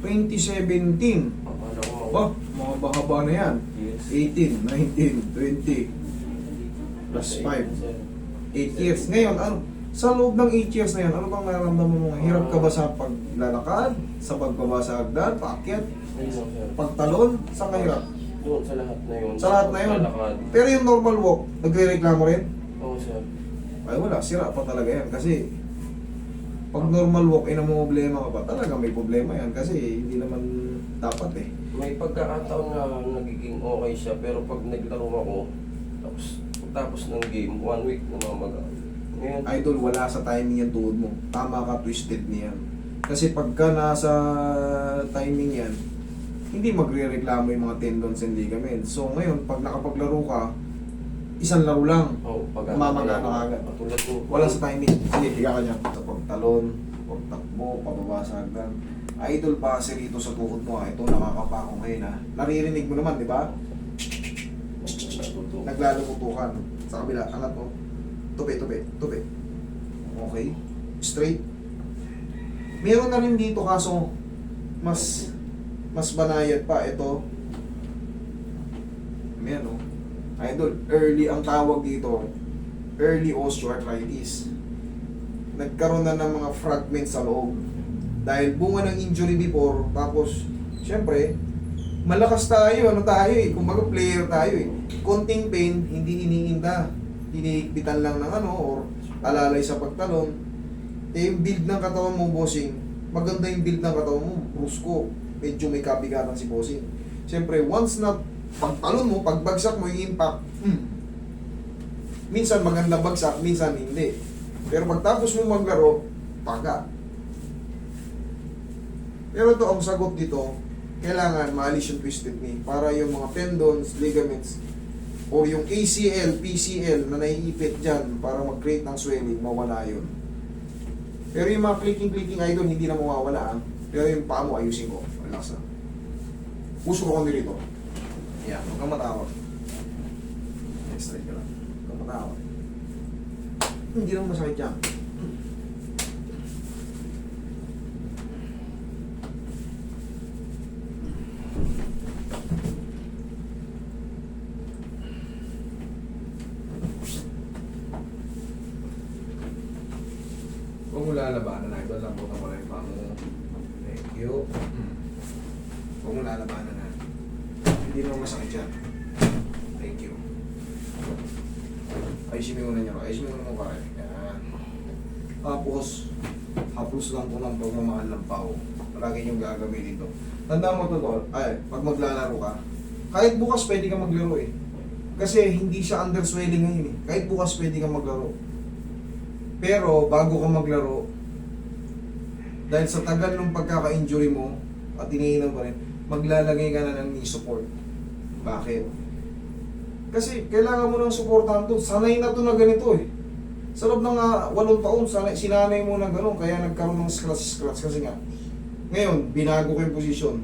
2017. Ba, mga bahaba na yan. 18, 19, 20, plus 5. 8 years. Ngayon, ano, sa loob ng 8 years na yan, ano bang nararamdaman mo? Hirap ka ba sa paglalakad? Sa pagbaba sa hagdan? Paakyat? Pagtalon? Saan ka hirap? Doon, sa lahat na yun. Sa lahat na yun. Lalakad. Pero yung normal walk, nagre-reklamo rin? Oo, sir. Ay wala, sira pa talaga yan. Kasi pag normal walk, mo problema ka pa, talaga may problema yan. Kasi hindi naman dapat eh. May pagkakataon na nagiging okay siya, pero pag naglaro ako, tapos ng game, 1 week namamaga. Ngayon, Idol, wala sa timing yung tuhod mo. Tama ka, twisted niyan. Kasi pagka nasa timing yan, hindi magre-reklamo yung mga tendons and ligaments. So ngayon, pag nakapaglaro ka, isang laro lang. Mamaga na agad. Patulad ko. Wala sa timing. Sige, higa ka dyan. Sa pagtalon, pagtakbo, pababa sa hagdan. Idol pa kasi rito sa tuhod mo. Ito, nakakapako ngayon ha. Naririnig mo naman, di ba? Naglalumutukan. Sa kabila, angat mo. Tupi, tupi, tupi. Okay. Straight. Meron na rin dito kaso mas banayad pa. Ito. Ayan o. Idol, early ang tawag dito. Early osteoarthritis. Nagkaroon na ng mga fragments sa loob. Dahil bunga ng injury before, tapos, syempre, malakas tayo, ano tayo eh, kumbaga player tayo eh. Konting pain, hindi iniinda. Iniikbitan lang ng ano, or alalay sa pagtalon. Eh, yung build ng katawan mo, bossing, maganda yung build ng katawan mo, brusko. Medyo may kabigatan si bossing. Syempre, once na pagtalon mo, pagbagsak mo, yung impact, minsan maganda bagsak, minsan hindi. Pero pagtapos mo maglaro, paga. Pero ito, ang sagot dito, kailangan maalis yung twisted knee para yung mga tendons, ligaments, o yung ACL, PCL na naiipit dyan para mag-create ng swelling, mawala yun. Pero yung mga clicking idol, hindi na mawawala. Pero yung paa mo, ayusin ko. Relax na. Puso ko kami rito. Yan, huwag kang matawag. Straight ka lang. Huwag kang matawag. Hindi naman masakit yan. Huwag mo lalabanan na ito. Lambutan ko lang yung paa mo. Thank you. Huwag mo lalabanan na. Hindi naman masakit yan. Thank you. Ayusin mo muna niyo. Ayusin mo muna mo kaya. Yan. Tapos, haplos lang po ng pagmamahal ng pao. Palagi niyong gagawin dito. Tandaan mo to, tol. Ay, pag maglalaro ka, kahit bukas pwede ka maglaro eh. Kasi hindi siya underswelling ngayon eh. Kahit bukas pwede ka maglaro. Pero, bago ka maglaro, dahil sa tagal ng pagkaka-injury mo, at iniinom pa rin, maglalagay ka na ng knee support. Bakit? Kasi kailangan mo ng supportan to. Sanay na to na ganito eh. Sa loob ng 8 taon, sinanay mo na gano'n, kaya nagkaroon ng scratch. Kasi nga, ngayon, binago ko yung posisyon.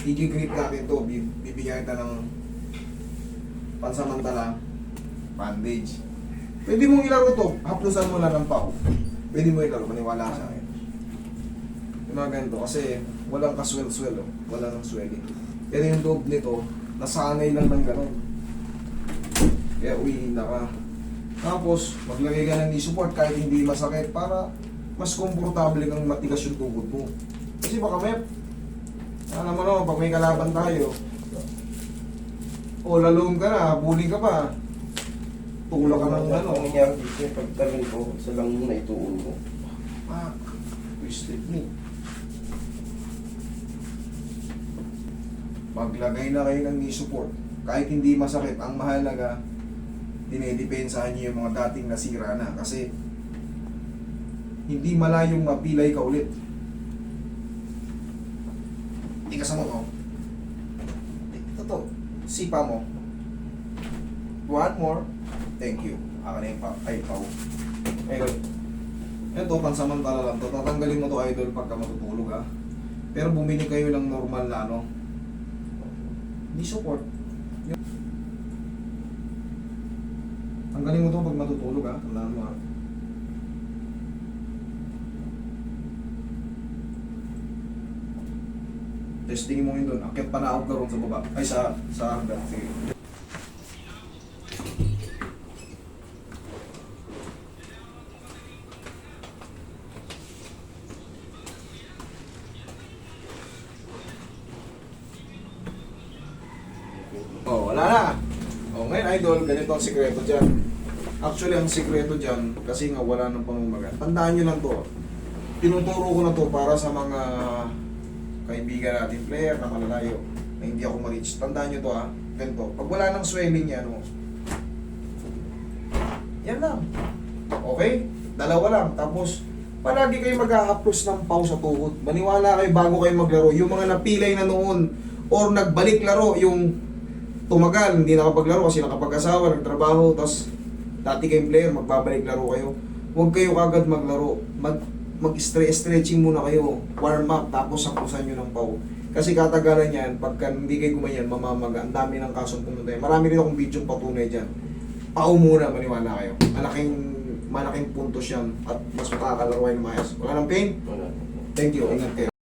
I-grip natin to, bibigyan kita ng pansamantala, bandage. Pwede mong ilaro to, haplusan mo lang ng pao. Pwede mo ilaro, maniwala sa akin. Yung mga ganito, kasi walang kaswel-swel, oh. Wala nang swelling. Pero yung loob nito, nasanay lang ng gano'n. Kaya uwihin na ka. Tapos, maglagay ka ng knee support kahit hindi masakit para mas komportable kang matigas yung tuhod mo. Kasi baka may, alam mo naman, pag may kalaban tayo, o lalong ka na, habulin ka pa, tulak ka ng ano. Ang nangyari dito yung pagtalon ko, sa lang muna ituon ko. Twisted knee. Maglagay na kayo ng knee support. Kahit hindi masakit, ang mahalaga, dinedepensahan niyo yung mga dating nasira na. Kasi, hindi malayong mapilay ka ulit. Tigasan mo to. Ito. Sipa mo. One more. Thank you. Aka na yung pau. Ayun. Ito, pansamantala lang to. Tatanggalin mo to, idol, pagka matutulog ha. Pero bumili kayo ng normal na ano. Hindi support. Tanggalin mo to pag matutulog ha. Tandaan mo ha. Testing mo yun doon. Akyat panaog ka ron sa baba. Ay, sa hanggang. Sige. Oh, wala na. Oh, ngayon idol, ganito ang sikreto dyan. Actually, ang sikreto dyan, kasi nga wala ng pamamaga. Tandaan nyo lang to. Tinuturo ko na to para sa mga kaibigan natin, player na malalayo, na hindi ako ma-reach. Tandaan nyo to ha. Ganito. Pag wala ng swelling yan, oh. Yan lang. Okay? Dalawa lang. Tapos, palagi kayo mag-a-haplos ng pau sa tuhod. Maniwala kayo bago kayo maglaro. Yung mga napilay na noon, or nagbalik laro, yung tumagal, hindi nakapaglaro kasi nakapag-asawa, nagtrabaho, tapos dati kayong player, magbabalik laro kayo. Huwag kayo kagad maglaro. Mag-stretching muna kayo. Warm up, tapos sakusan nyo ng pau. Kasi katagalan yan, pagka hindi kayo gumayan, mamamaga. Ang dami ng kasong pumunta. Marami rin akong video patunay dyan. Pau muna, maniwala kayo. Malaking puntos yan at mas makakalaro kayo ng maayos. Wala ng pain? Wala. Thank you. Ingat kayo.